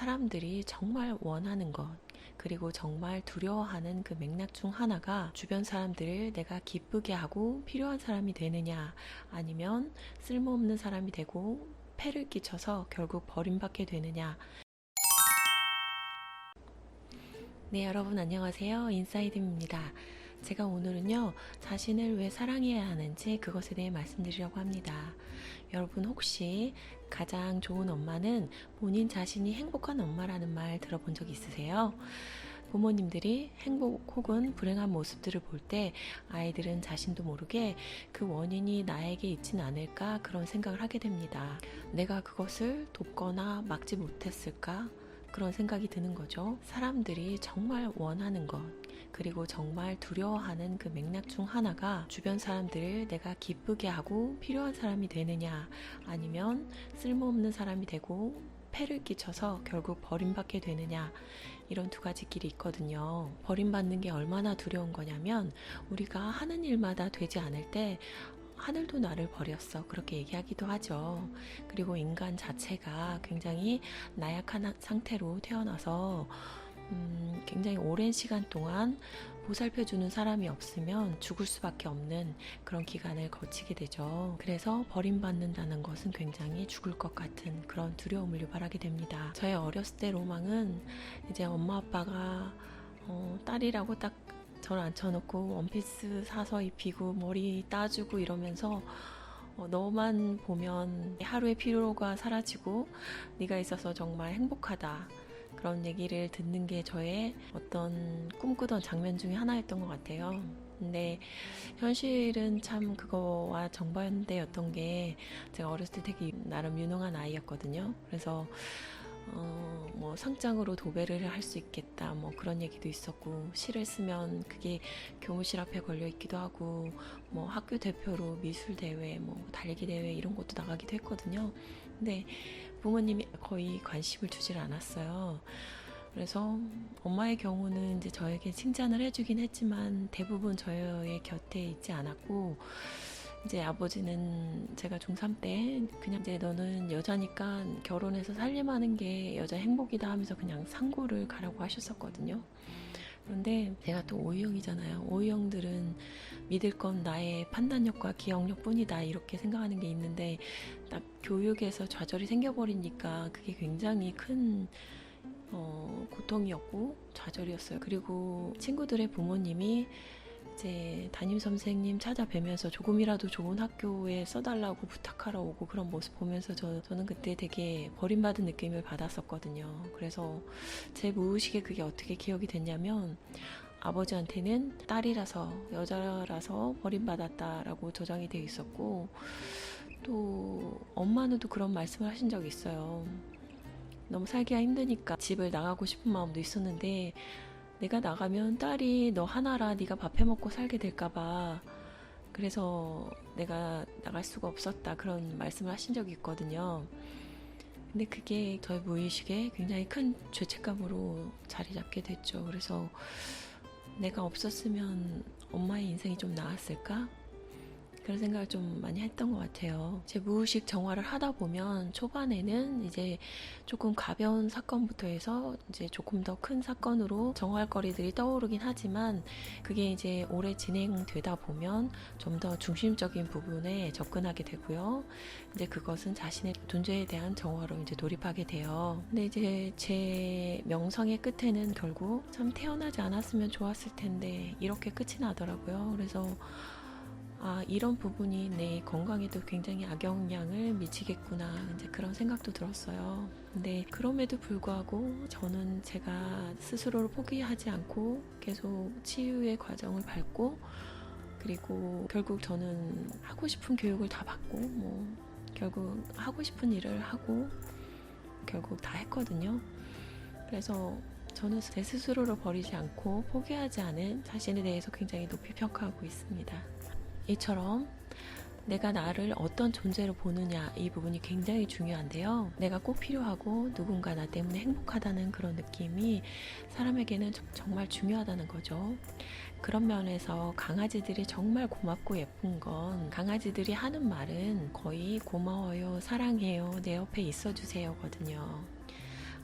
사람들이 정말 원하는 것, 그리고 정말 두려워하는 그 맥락 중 하나가 주변 사람들을 내가 기쁘게 하고 필요한 사람이 되느냐, 아니면 쓸모없는 사람이 되고 폐를 끼쳐서 결국 버림받게 되느냐. 네, 여러분 안녕하세요. 인사이드입니다. 제가 오늘은요, 자신을 왜 사랑해야 하는지 그것에 대해 말씀드리려고 합니다. 여러분 혹시 가장 좋은 엄마는 본인 자신이 행복한 엄마라는 말 들어본 적 있으세요? 부모님들이 행복 혹은 불행한 모습들을 볼 때 아이들은 자신도 모르게 그 원인이 나에게 있진 않을까 그런 생각을 하게 됩니다. 내가 그것을 돕거나 막지 못했을까? 그런 생각이 드는 거죠. 사람들이 정말 원하는 것, 그리고 정말 두려워하는 그 맥락 중 하나가 주변 사람들을 내가 기쁘게 하고 필요한 사람이 되느냐, 아니면 쓸모없는 사람이 되고 폐를 끼쳐서 결국 버림받게 되느냐, 이런 두 가지 길이 있거든요. 버림받는 게 얼마나 두려운 거냐면, 우리가 하는 일마다 되지 않을 때 하늘도 나를 버렸어, 그렇게 얘기하기도 하죠. 그리고 인간 자체가 굉장히 나약한 상태로 태어나서 굉장히 오랜 시간 동안 보살펴주는 사람이 없으면 죽을 수밖에 없는 그런 기간을 거치게 되죠. 그래서 버림받는다는 것은 굉장히 죽을 것 같은 그런 두려움을 유발하게 됩니다. 저의 어렸을 때 로망은 이제 엄마 아빠가 딸이라고 딱 저를 앉혀놓고 원피스 사서 입히고 머리 따주고 이러면서 너만 보면 하루의 피로가 사라지고 네가 있어서 정말 행복하다, 그런 얘기를 듣는 게 저의 어떤 꿈꾸던 장면 중에 하나였던 것 같아요. 근데 현실은 참 그거와 정반대였던 게, 제가 어렸을 때 되게 나름 유능한 아이였거든요. 그래서 뭐 상장으로 도배를 할 수 있겠다, 뭐 그런 얘기도 있었고, 시를 쓰면 그게 교무실 앞에 걸려 있기도 하고, 뭐 학교 대표로 미술 대회, 뭐 달리기 대회 이런 것도 나가기도 했거든요. 근데 부모님이 거의 관심을 주질 않았어요. 그래서 엄마의 경우는 이제 저에게 칭찬을 해주긴 했지만 대부분 저의 곁에 있지 않았고, 이제 아버지는 제가 중3 때 그냥 이제 너는 여자니까 결혼해서 살림하는 게 여자 행복이다 하면서 그냥 상고를 가라고 하셨었거든요. 그런데 제가 또 O형이잖아요. O형들은 믿을 건 나의 판단력과 기억력 뿐이다, 이렇게 생각하는 게 있는데, 딱 교육에서 좌절이 생겨버리니까 그게 굉장히 큰 고통이었고 좌절이었어요. 그리고 친구들의 부모님이 이제 담임 선생님 찾아뵈면서 조금이라도 좋은 학교에 써달라고 부탁하러 오고 그런 모습 보면서 저는 그때 되게 버림받은 느낌을 받았었거든요. 그래서 제 무의식에 그게 어떻게 기억이 됐냐면, 아버지한테는 딸이라서, 여자라서 버림받았다라고 저장이 되어 있었고, 또 엄마는 또 그런 말씀을 하신 적이 있어요. 너무 살기가 힘드니까 집을 나가고 싶은 마음도 있었는데, 내가 나가면 딸이 너 하나라 네가 밥 해먹고 살게 될까봐 그래서 내가 나갈 수가 없었다, 그런 말씀을 하신 적이 있거든요. 근데 그게 저의 무의식에 굉장히 큰 죄책감으로 자리 잡게 됐죠. 그래서 내가 없었으면 엄마의 인생이 좀 나았을까? 그런 생각을 좀 많이 했던 것 같아요. 제 무의식 정화를 하다 보면 초반에는 이제 조금 가벼운 사건부터 해서 이제 조금 더 큰 사건으로 정화할 거리들이 떠오르긴 하지만, 그게 이제 오래 진행되다 보면 좀 더 중심적인 부분에 접근하게 되고요. 이제 그것은 자신의 존재에 대한 정화로 이제 돌입하게 돼요. 근데 이제 제 명성의 끝에는 결국 참 태어나지 않았으면 좋았을 텐데 이렇게 끝이 나더라고요. 그래서 이런 부분이 내 건강에도 굉장히 악영향을 미치겠구나, 이제 그런 생각도 들었어요. 근데 그럼에도 불구하고 저는 제가 스스로를 포기하지 않고 계속 치유의 과정을 밟고, 그리고 결국 저는 하고 싶은 교육을 다 받고, 뭐 결국 하고 싶은 일을 하고 결국 다 했거든요. 그래서 저는 제 스스로를 버리지 않고 포기하지 않은 자신에 대해서 굉장히 높이 평가하고 있습니다. 이처럼 내가 나를 어떤 존재로 보느냐, 이 부분이 굉장히 중요한데요. 내가 꼭 필요하고 누군가 나 때문에 행복하다는 그런 느낌이 사람에게는 정말 중요하다는 거죠. 그런 면에서 강아지들이 정말 고맙고 예쁜 건, 강아지들이 하는 말은 거의 고마워요, 사랑해요, 내 옆에 있어주세요 거든요.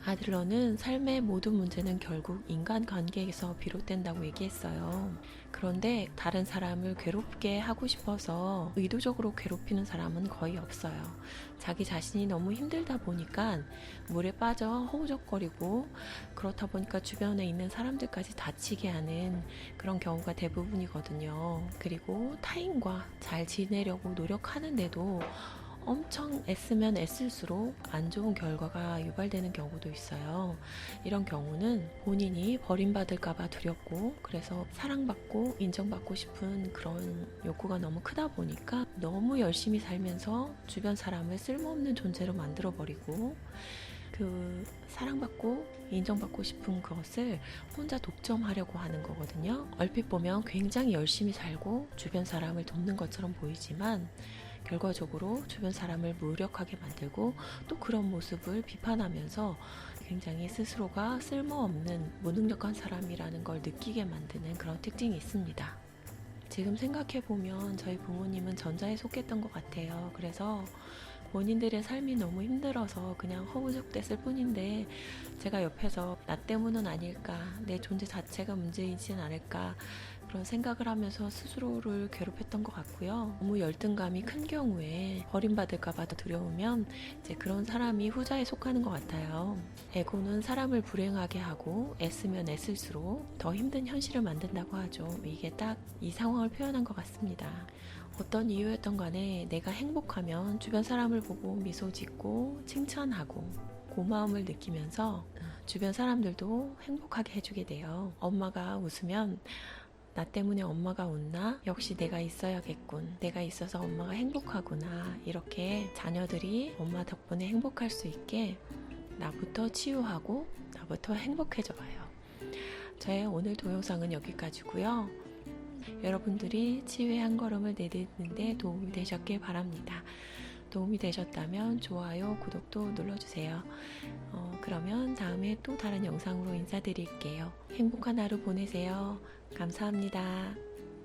아들러는 삶의 모든 문제는 결국 인간관계에서 비롯된다고 얘기했어요. 그런데 다른 사람을 괴롭게 하고 싶어서 의도적으로 괴롭히는 사람은 거의 없어요. 자기 자신이 너무 힘들다 보니까 물에 빠져 허우적거리고, 그렇다 보니까 주변에 있는 사람들까지 다치게 하는 그런 경우가 대부분이거든요. 그리고 타인과 잘 지내려고 노력하는데도 엄청 애쓰면 애쓸수록 안 좋은 결과가 유발되는 경우도 있어요. 이런 경우는 본인이 버림받을까봐 두렵고, 그래서 사랑받고 인정받고 싶은 그런 욕구가 너무 크다 보니까 너무 열심히 살면서 주변 사람을 쓸모없는 존재로 만들어버리고, 그 사랑받고 인정받고 싶은 것을 혼자 독점하려고 하는 거거든요. 얼핏 보면 굉장히 열심히 살고 주변 사람을 돕는 것처럼 보이지만, 결과적으로 주변 사람을 무력하게 만들고, 또 그런 모습을 비판하면서 굉장히 스스로가 쓸모없는 무능력한 사람이라는 걸 느끼게 만드는 그런 특징이 있습니다. 지금 생각해보면 저희 부모님은 전자에 속했던 것 같아요. 그래서 본인들의 삶이 너무 힘들어서 그냥 허우적댔을 뿐인데, 제가 옆에서 나 때문은 아닐까, 내 존재 자체가 문제이진 않을까, 그런 생각을 하면서 스스로를 괴롭혔던 것 같고요. 너무 열등감이 큰 경우에 버림받을까봐 더 두려우면 이제 그런 사람이 후자에 속하는 것 같아요. 에고는 사람을 불행하게 하고 애쓰면 애쓸수록 더 힘든 현실을 만든다고 하죠. 이게 딱 이 상황을 표현한 것 같습니다. 어떤 이유였던 간에 내가 행복하면 주변 사람을 보고 미소 짓고 칭찬하고 고마움을 느끼면서 주변 사람들도 행복하게 해주게 돼요. 엄마가 웃으면 나 때문에 엄마가 웃나? 역시 내가 있어야겠군. 내가 있어서 엄마가 행복하구나. 이렇게 자녀들이 엄마 덕분에 행복할 수 있게 나부터 치유하고 나부터 행복해져요. 저의 오늘 동영상은 여기까지고요. 여러분들이 치유의 한 걸음을 내딛는데 도움이 되셨길 바랍니다. 도움이 되셨다면 좋아요, 구독도 눌러주세요. 그러면 다음에 또 다른 영상으로 인사드릴게요. 행복한 하루 보내세요. 감사합니다.